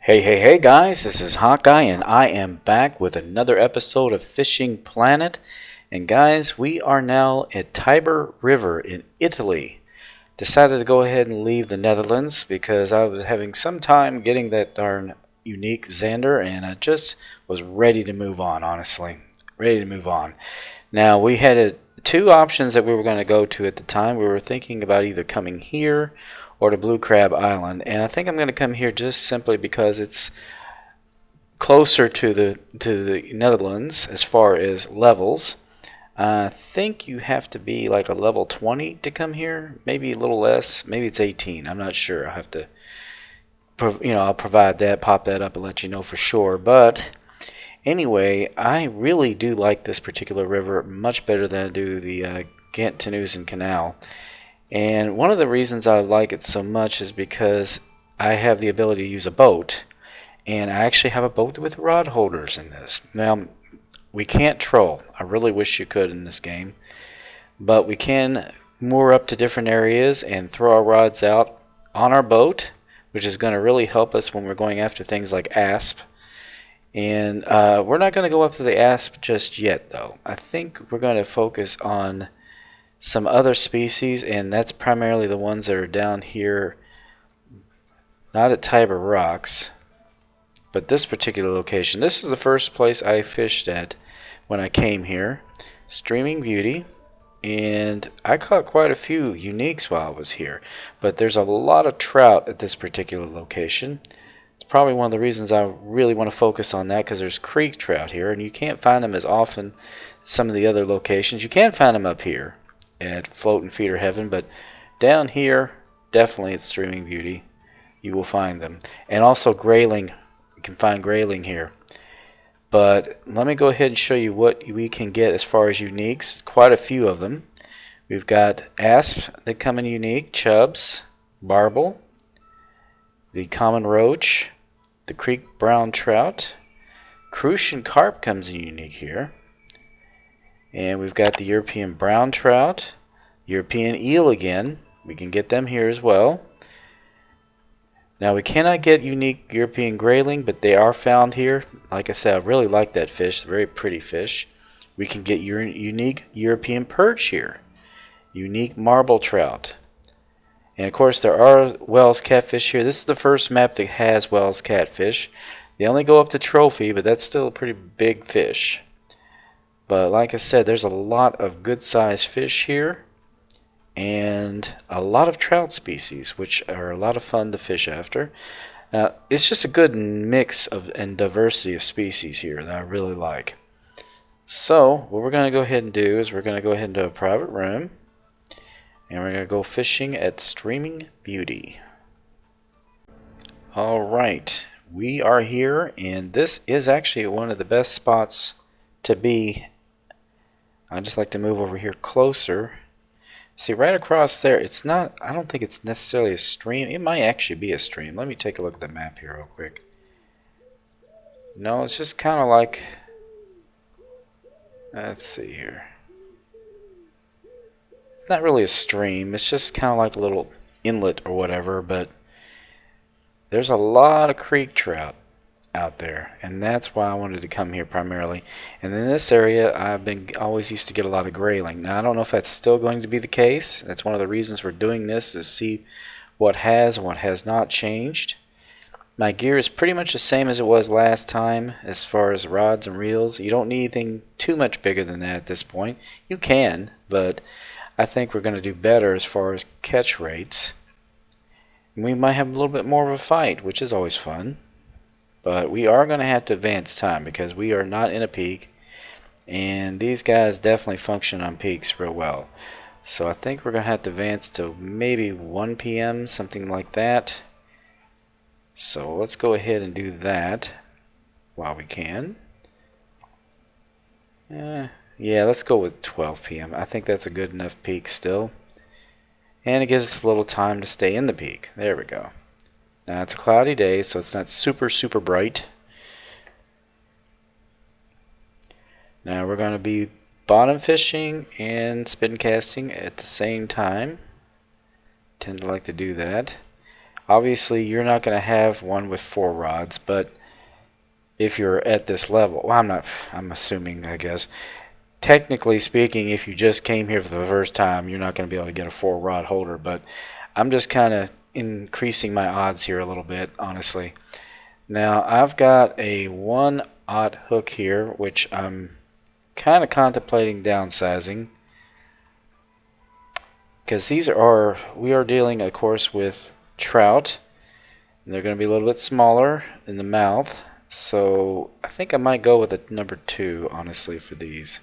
Hey guys, this is Hawkeye and I am back with another episode of Fishing Planet. And guys, we are now at Tiber River in Italy. Decided to go ahead and leave the Netherlands because I was having some time getting that darn unique Xander and I just was ready to move on, honestly. Ready to move on. Now, we had two options that we were going to go to at the time. We were thinking about either coming here or to Blue Crab Island, and I think I'm going to come here just simply because it's closer to the Netherlands as far as levels. I think you have to be like a level 20 to come here, maybe a little less, maybe it's 18. I'm not sure. I'll have to, I'll provide that, pop that up, and let you know for sure. But anyway, I really do like this particular river much better than I do the Ghent-Tenneuzen Canal. And one of the reasons I like it so much is because I have the ability to use a boat. And I actually have a boat with rod holders in this. Now, we can't troll. I really wish you could in this game. But we can moor up to different areas and throw our rods out on our boat, which is going to really help us when we're going after things like asp. And we're not going to go up to the asp just yet, though. I think we're going to focus on some other species, and that's primarily the ones that are down here, not at Tiber Rocks, but this particular location. This is the first place I fished at when I came here, Streaming Beauty, and I caught quite a few uniques while I was here, but there's a lot of trout at this particular location. It's probably one of the reasons I really want to focus on that, because there's creek trout here, and you can't find them as often as some of the other locations. You can find them up here at Float and Feeder Heaven, but down here, definitely at Streaming Beauty, you will find them. And also grayling, you can find grayling here. But let me go ahead and show you what we can get as far as uniques. Quite a few of them. We've got asps that come in unique, chubs, barbel, the common roach, the Creek Brown Trout, Crucian carp comes in unique here. And we've got the European Brown Trout, European Eel again. We can get them here as well. Now, we cannot get unique European Grayling, but they are found here. Like I said, I really like that fish. Very pretty fish. We can get unique European Perch here. Unique Marble Trout. And of course, there are Wells Catfish here. This is the first map that has Wells Catfish. They only go up to Trophy, but that's still a pretty big fish. But like I said, there's a lot of good sized fish here and a lot of trout species, which are a lot of fun to fish after. It's just a good mix and diversity of species here that I really like. So what we're going to go ahead and do is we're going to go ahead and do a private room, and we're going to go fishing at Streaming Beauty. Alright, we are here, and this is actually one of the best spots to be. I just like to move over here closer. See, right across there, it's not, I don't think it's necessarily a stream. It might actually be a stream. Let me take a look at the map here real quick. No, it's just kind of like, let's see here. It's not really a stream. It's just kind of like a little inlet or whatever, but there's a lot of creek trout out there, and that's why I wanted to come here primarily. And in this area, I've been always used to get a lot of grayling. Now, I don't know if that's still going to be the case. That's one of the reasons we're doing this, is to see what has and what has not changed. My gear is pretty much the same as it was last time as far as rods and reels. You don't need anything too much bigger than that at this point. You can, but I think we're going to do better as far as catch rates. We might have a little bit more of a fight, which is always fun. But we are going to have to advance time because we are not in a peak. And these guys definitely function on peaks real well. So I think we're going to have to advance to maybe 1 p.m., something like that. So let's go ahead and do that while we can. Yeah, let's go with 12 p.m. I think that's a good enough peak still. And it gives us a little time to stay in the peak. There we go. Now it's a cloudy day, so it's not super bright. Now we're going to be bottom fishing and spin casting at the same time. Tend to like to do that. Obviously, you're not going to have one with 4 rods, but if you're at this level, well, I'm assuming, I guess. Technically speaking, if you just came here for the first time, you're not going to be able to get a 4-rod holder, but I'm just kind of increasing my odds here a little bit, honestly. Now, I've got a 1/0 hook here, which I'm kind of contemplating downsizing, because we are dealing, of course, with trout, and they're going to be a little bit smaller in the mouth, so I think I might go with a number 2, honestly, for these.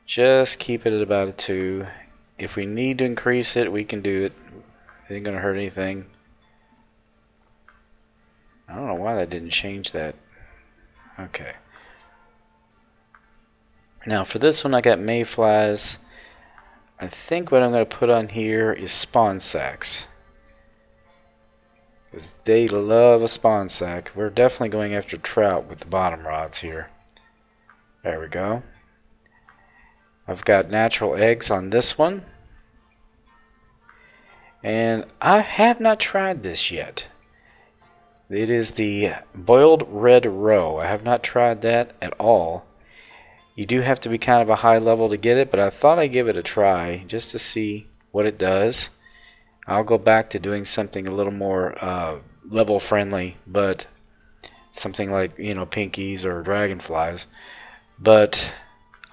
Just keep it at about a 2. If we need to increase it, we can do it. It ain't going to hurt anything. I don't know why that didn't change that. Okay. Now for this one I got mayflies. I think what I'm going to put on here is spawn sacks, because they love a spawn sack. We're definitely going after trout with the bottom rods here. There we go. I've got natural eggs on this one. And I have not tried this yet. It is the boiled red roe. I have not tried that at all. You do have to be kind of a high level to get it, but I thought I'd give it a try just to see what it does. I'll go back to doing something a little more level friendly, but something like, pinkies or dragonflies. But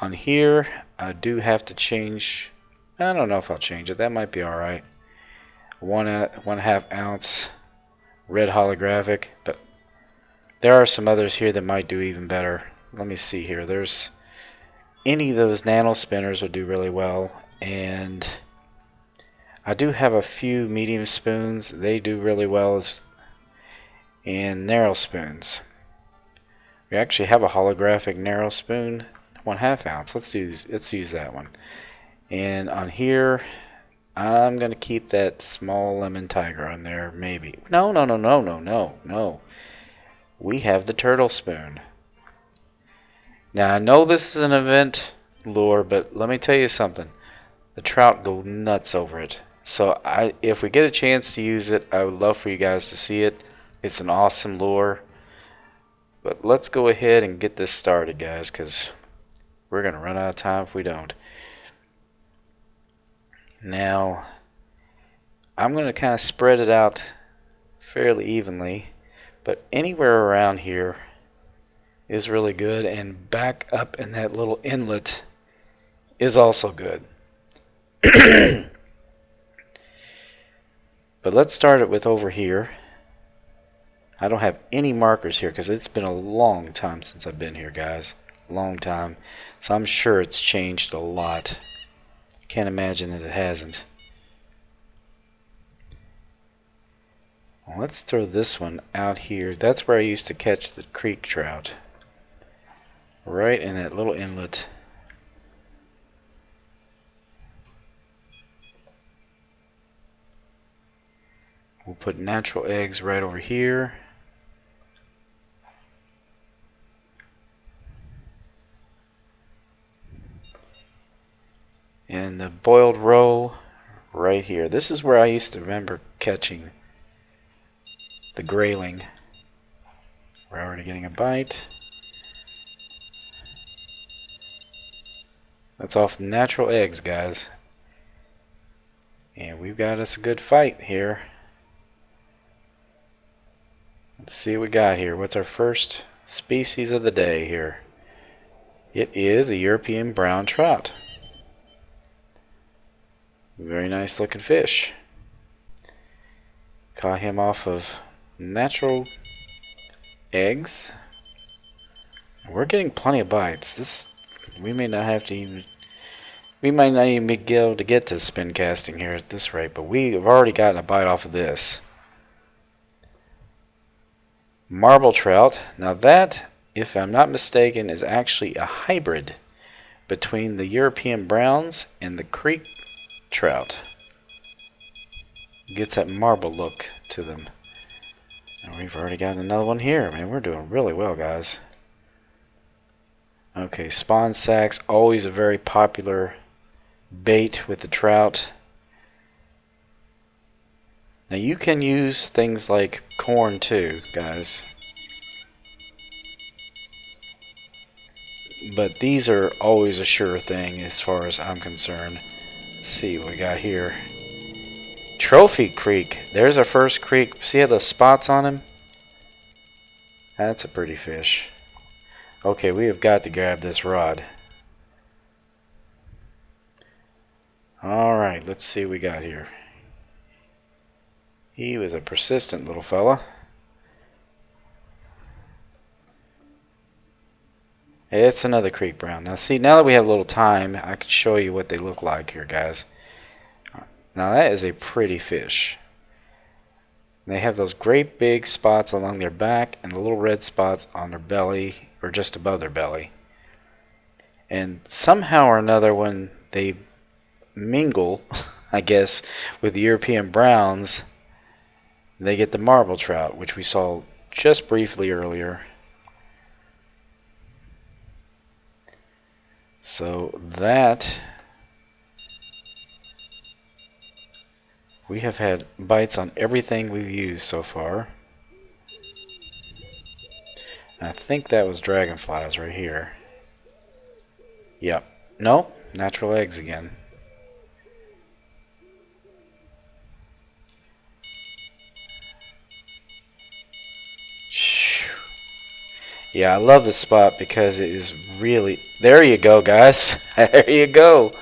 on here, I do have to change. I don't know if I'll change it. That might be alright. 1/2 ounce red holographic, but there are some others here that might do even better. Let me see here. There's any of those nano spinners will do really well, and I do have a few medium spoons. They do really well, and narrow spoons. We actually have a holographic narrow spoon, 1/2 ounce. Let's use that one. And on here, I'm gonna keep that small lemon tiger on there. Maybe. No. We have the turtle spoon. Now I know this is an event lure, but let me tell you something. The trout go nuts over it. So if we get a chance to use it, I would love for you guys to see it. It's an awesome lure. But let's go ahead and get this started, guys, because we're going to run out of time if we don't. Now, I'm going to kind of spread it out fairly evenly, but anywhere around here is really good, and back up in that little inlet is also good. But let's start it with over here. I don't have any markers here because it's been a long time since I've been here, guys. Long time. So I'm sure it's changed a lot. Can't imagine that it hasn't. Well, let's throw this one out here. That's where I used to catch the creek trout. Right in that little inlet. We'll put natural eggs right over here. And the boiled roe right here. This is where I used to remember catching the grayling. We're already getting a bite. That's off natural eggs, guys. And we've got us a good fight here. Let's see what we got here. What's our first species of the day here? It is a European brown trout. Very nice looking fish. Caught him off of Natural eggs. We're getting plenty of bites. We may not have to even. We might not even be able to get to spin casting here at this rate, but we have already gotten a bite off of this. Marble trout. Now that, if I'm not mistaken, is actually a hybrid between the European browns and the creek trout. Gets that marble look to them. And we've already got another one here. Man, we're doing really well, guys. Okay, spawn sacks, always a very popular bait with the trout. Now you can use things like corn too, guys. But these are always a sure thing as far as I'm concerned. Let's see what we got here. Trophy Creek. There's our first creek. See how the spots on him? That's a pretty fish. Okay, we have got to grab this rod. Alright, let's see what we got here. He was a persistent little fella. It's another Creek Brown. Now see, now that we have a little time, I can show you what they look like here, guys. Now that is a pretty fish. They have those great big spots along their back and the little red spots on their belly, or just above their belly. And somehow or another, when they mingle, I guess, with the European browns, they get the marble trout, which we saw just briefly earlier. So that, we have had bites on everything we've used so far. I think that was dragonflies right here. Yep. Nope. Natural eggs again. Yeah, I love this spot because it is really... There you go, guys. There you go.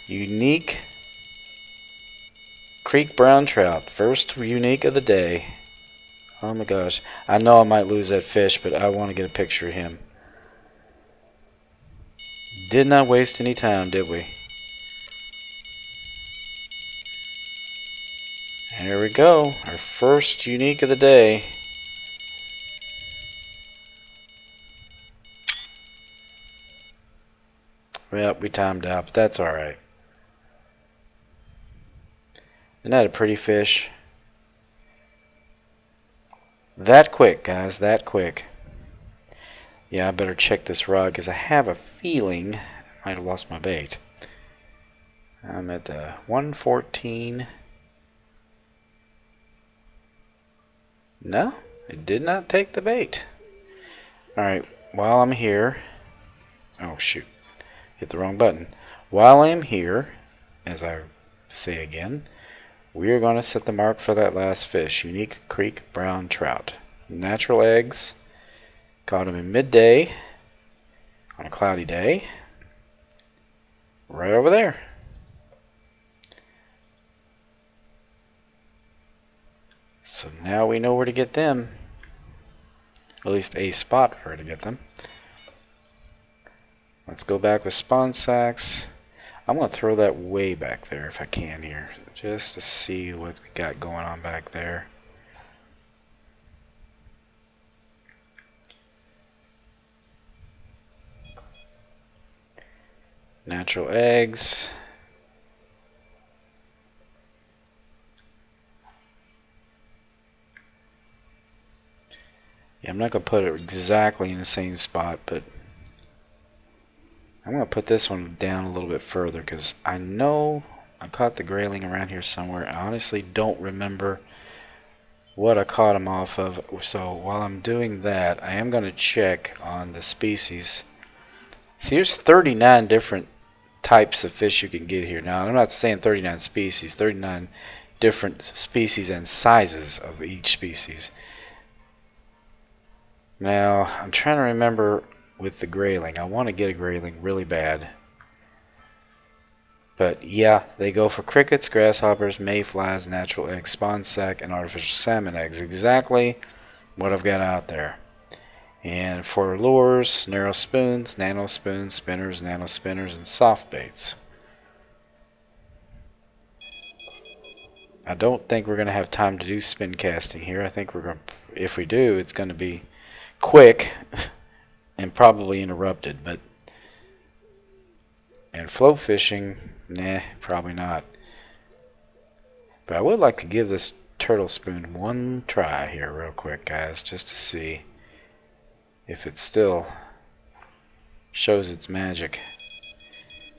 Unique Creek Brown Trout. First unique of the day. Oh my gosh. I know I might lose that fish, but I want to get a picture of him. Did not waste any time, did we? There we go. Our first unique of the day. Well, we timed out, but that's alright. Isn't that a pretty fish? That quick, guys, that quick. Yeah, I better check this rod because I have a feeling I might have lost my bait. I'm at the 114. No, it did not take the bait. Alright, while I'm here... Oh, shoot. Hit the wrong button. While I'm here, as I say again, we are going to set the mark for that last fish. Unique Creek Brown Trout. Natural eggs. Caught him in midday on a cloudy day. Right over there. So now we know where to get them. At least a spot where to get them. Let's go back with spawn sacks. I'm going to throw that way back there if I can here, just to see what we got going on back there. Natural eggs. Yeah, I'm not going to put it exactly in the same spot, but I'm going to put this one down a little bit further because I know I caught the grayling around here somewhere. I honestly don't remember what I caught him off of. So while I'm doing that, I am going to check on the species. See, there's 39 different types of fish you can get here. Now, I'm not saying 39 species, 39 different species and sizes of each species. Now, I'm trying to remember with the grayling. I want to get a grayling really bad. But yeah, they go for crickets, grasshoppers, mayflies, natural eggs, spawn sac, and artificial salmon eggs. Exactly what I've got out there. And for lures, narrow spoons, nano spoons, spinners, nano spinners, and soft baits. I don't think we're going to have time to do spin casting here. I think we're going to, if we do, it's going to be quick and probably interrupted. And float fishing, nah, probably not. But I would like to give this turtle spoon one try here real quick, guys, just to see if it still shows its magic.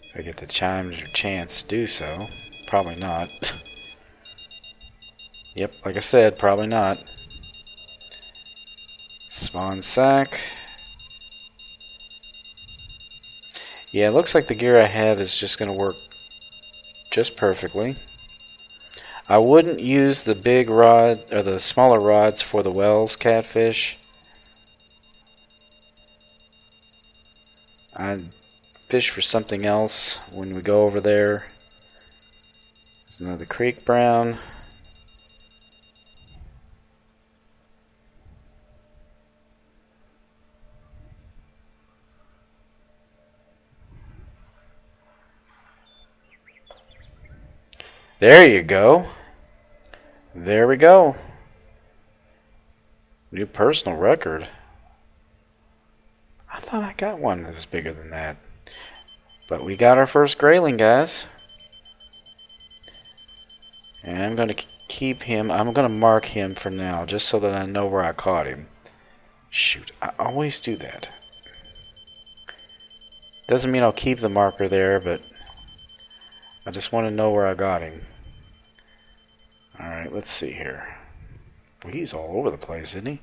If I get the chance to do so. Probably not. Yep, like I said, probably not. Spawn sack. Yeah, it looks like the gear I have is just going to work just perfectly. I wouldn't use the big rod or the smaller rods for the Wells catfish. I'd fish for something else when we go over there. There's another Creek Brown. There you go. There we go. New personal record. I thought I got one that was bigger than that. But we got our first grayling, guys. And I'm going to keep him. I'm going to mark him for now, just so that I know where I caught him. Shoot, I always do that. Doesn't mean I'll keep the marker there, but I just want to know where I got him. Alright, let's see here. Well, he's all over the place, isn't he?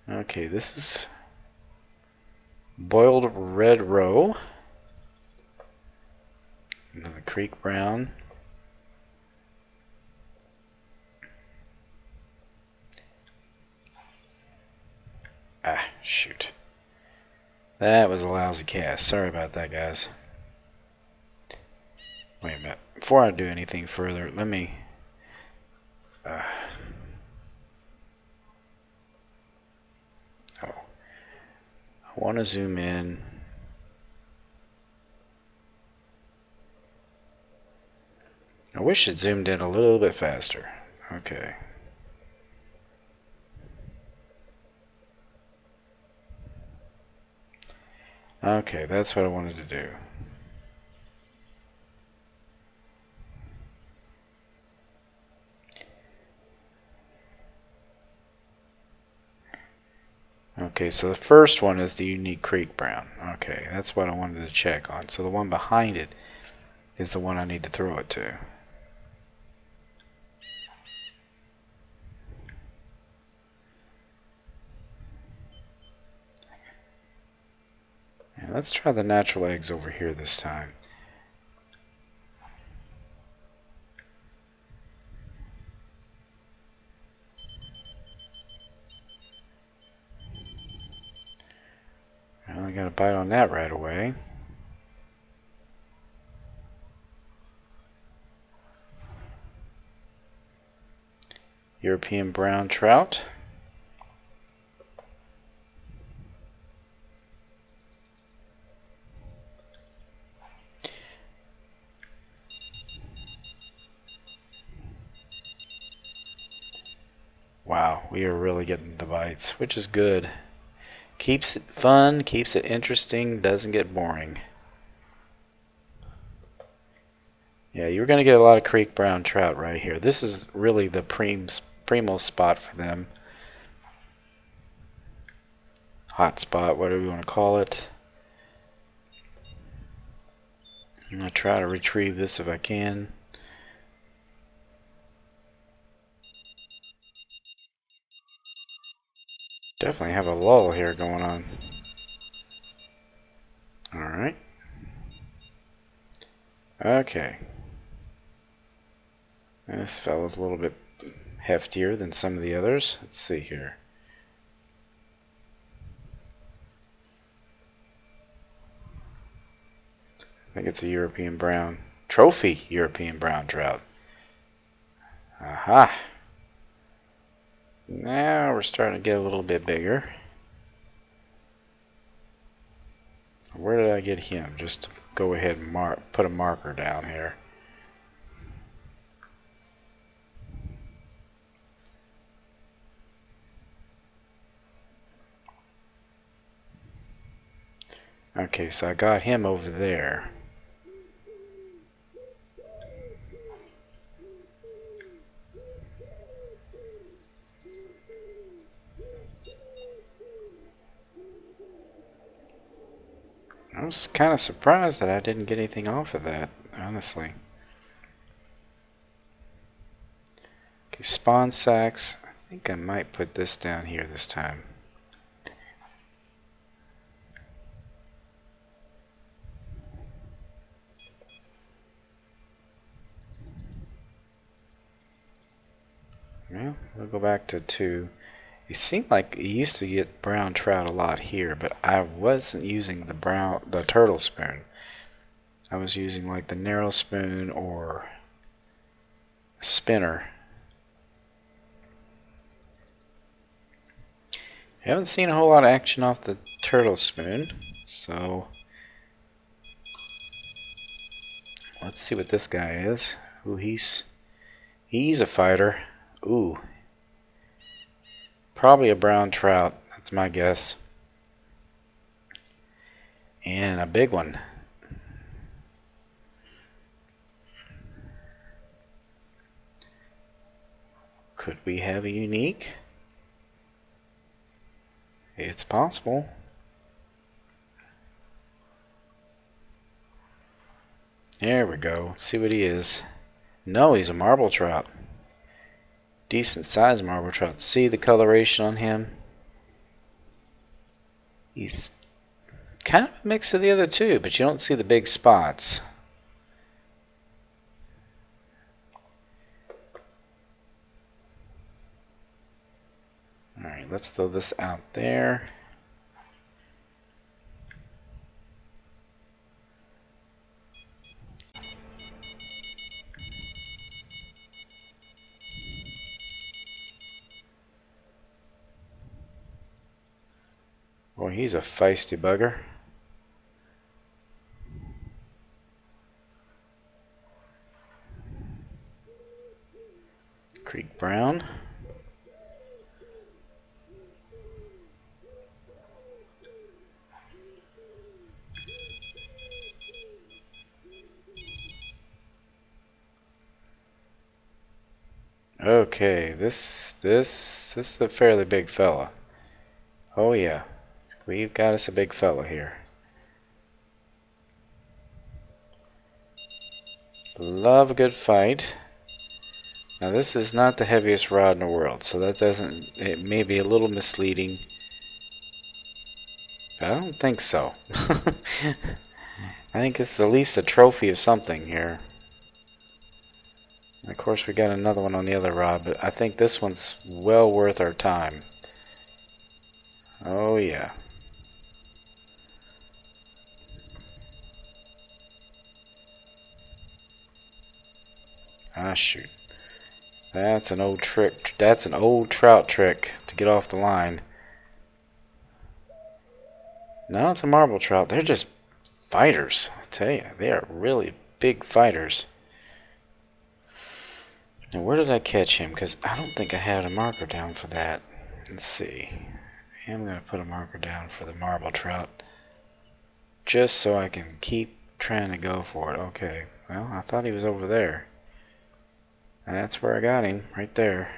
Okay, this is boiled red roe. Another Creek Brown. Ah, shoot. That was a lousy cast. Sorry about that, guys. Wait a minute. Before I do anything further, let me... oh. I want to zoom in. I wish it zoomed in a little bit faster. Okay. Okay, that's what I wanted to do. Okay, so the first one is the unique Creek Brown. Okay, that's what I wanted to check on. So the one behind it is the one I need to throw it to. And let's try the natural eggs over here this time. Well, I got a bite on that right away. European Brown Trout. Wow, we are really getting the bites, which is good. Keeps it fun, keeps it interesting, doesn't get boring. Yeah, you're going to get a lot of Creek Brown Trout right here. This is really the primo spot for them. Hotspot, whatever you want to call it. I'm going to try to retrieve this if I can. Definitely have a lull here going on. Alright. Okay. This fella's a little bit heftier than some of the others. Let's see here. I think it's a European Brown. Trophy European brown trout. Aha. Now we're starting to get a little bit bigger. Where did I get him? Just to go ahead and put a marker down here. Okay, so I got him over there. I was kind of surprised that I didn't get anything off of that, honestly. Okay, spawn sacks. I think I might put this down here this time. Well, we'll go back to 2. It seemed like you used to get brown trout a lot here, but I wasn't using the turtle spoon. I was using like the narrow spoon or a spinner. I haven't seen a whole lot of action off the turtle spoon, so let's see what this guy is. Ooh, he's a fighter. Ooh. Probably a brown trout, that's my guess. And a big one. Could we have a unique? It's possible. There we go. Let's see what he is. No, he's a marble trout. Decent sized marble trout. See the coloration on him? He's kind of a mix of the other two, but you don't see the big spots. Alright, let's throw this out there. Boy, he's a feisty bugger. Creek Brown. Okay, this is a fairly big fella. Oh yeah, we've got us a big fella here. Love a good fight. Now this is not the heaviest rod in the world, so that doesn't, it may be a little misleading, but I don't think so. I think it's at least a trophy of something here. And of course we got another one on the other rod, but I think this one's well worth our time. Oh yeah. Ah shoot. That's an old trick. That's an old trout trick to get off the line. Now it's a marble trout. They're just fighters. I tell you, they are really big fighters. Now where did I catch him? Because I don't think I had a marker down for that. Let's see. I'm going to put a marker down for the marble trout. Just so I can keep trying to go for it. Okay. Well, I thought he was over there. And that's where I got him. Right there.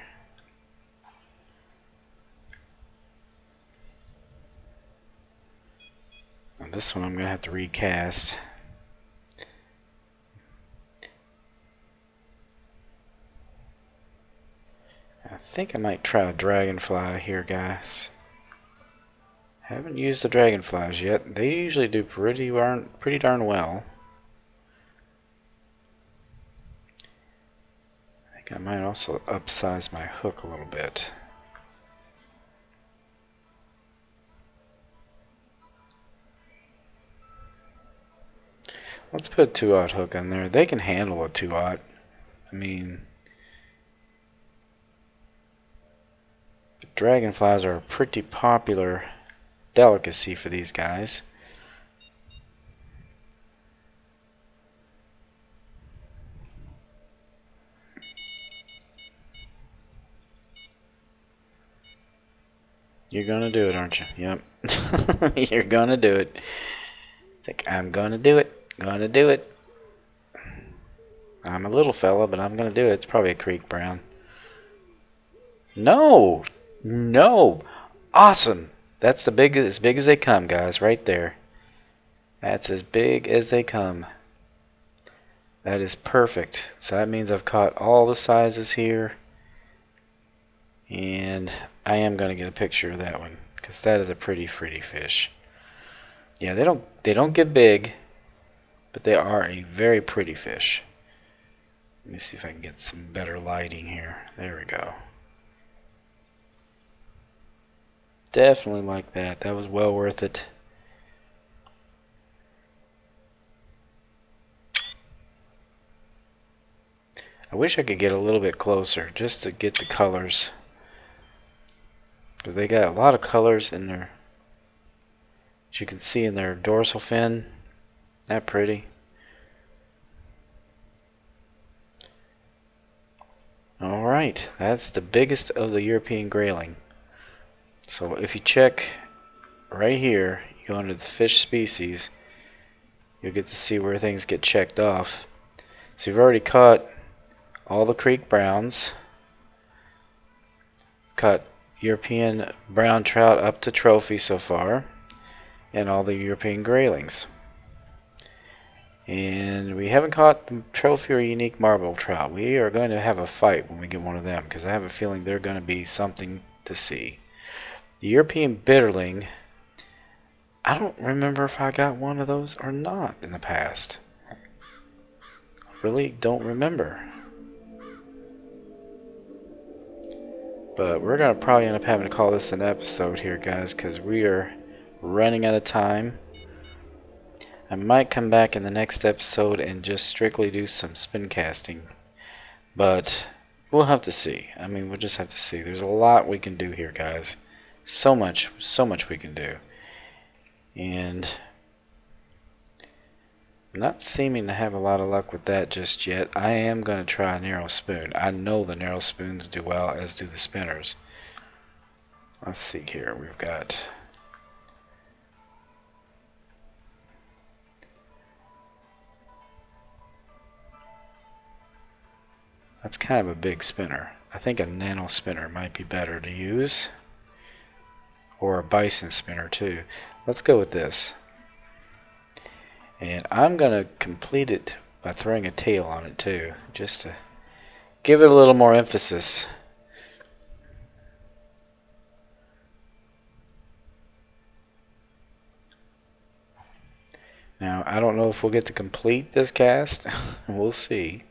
Now this one I'm going to have to recast. I think I might try a dragonfly here, guys. Haven't used the dragonflies yet. They usually do pretty darn well. I think I might also upsize my hook a little bit. Let's put a 2/0 hook on there. They can handle a 2/0. I mean, dragonflies are a pretty popular delicacy for these guys. You're gonna do it, aren't you? Yep. You're gonna do it. It's like, I'm gonna do it. Gonna do it. I'm a little fella, but I'm gonna do it. It's probably a Creek Brown. No! No! Awesome! That's as big as they come, guys, right there. That's as big as they come. That is perfect. So that means I've caught all the sizes here. And I am going to get a picture of that one, because that is a pretty fish. Yeah, they don't get big, but they are a very pretty fish. Let me see if I can get some better lighting here. There we go. Definitely like that. That was well worth it. I wish I could get a little bit closer just to get the colors. But they got a lot of colors in their, as you can see in their dorsal fin. That pretty. Alright, that's the biggest of the European Grayling. So if you check right here, you go into the fish species, you'll get to see where things get checked off. So you've already caught all the Creek Browns, caught European Brown Trout up to trophy so far, and all the European Graylings. And we haven't caught the trophy or unique marble trout. We are going to have a fight when we get one of them, because I have a feeling they're going to be something to see. The European bitterling, I don't remember if I got one of those or not in the past. Really don't remember. But we're going to probably end up having to call this an episode here, guys, because we are running out of time. I might come back in the next episode and just strictly do some spin casting. But we'll have to see. I mean, we'll just have to see. There's a lot we can do here, guys. So much we can do. And I'm not seeming to have a lot of luck with that just yet. I am going to try a narrow spoon. I know the narrow spoons do well, as do the spinners. Let's see here. We've got... That's kind of a big spinner. I think a nano spinner might be better to use. Or a bison spinner too. Let's go with this. And I'm going to complete it by throwing a tail on it too, just to give it a little more emphasis. Now, I don't know if we'll get to complete this cast. We'll see.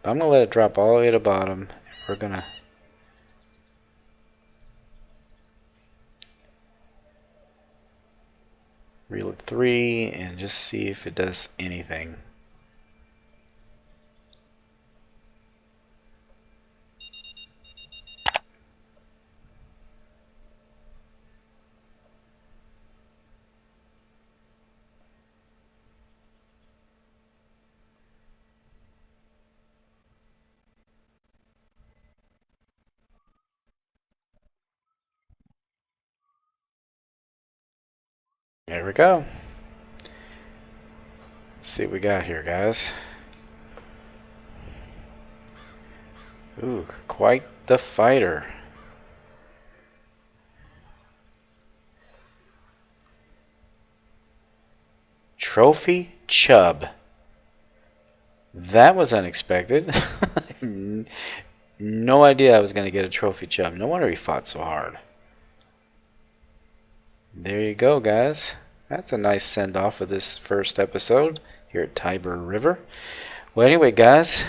But I'm going to let it drop all the way to the bottom. We're going to reel it 3 and just see if it does anything. There we go. Let's see what we got here, guys. Ooh, quite the fighter. Trophy chub. That was unexpected. No idea I was going to get a trophy chub. No wonder he fought so hard. There you go, guys. That's a nice send-off of this first episode here at Tiber River. Well, anyway, guys,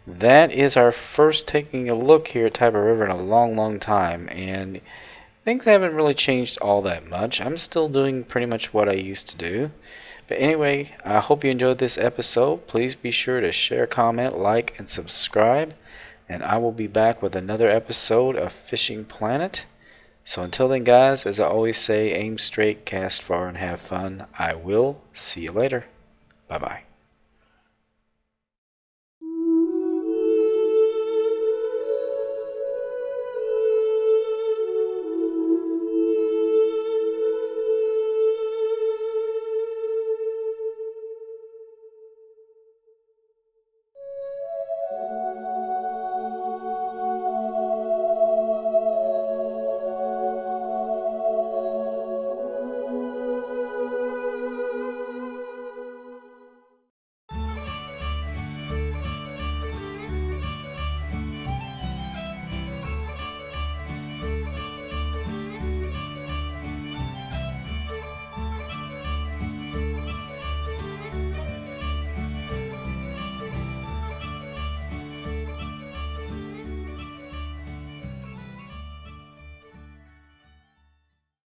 that is our first taking a look here at Tiber River in a long time, and things haven't really changed all that much. I'm still doing pretty much what I used to do, But anyway, I hope you enjoyed this episode. Please be sure to share, comment, like, and subscribe. And I will be back with another episode of Fishing Planet. So until then, guys, as I always say, aim straight, cast far, and have fun. I will see you later. Bye-bye.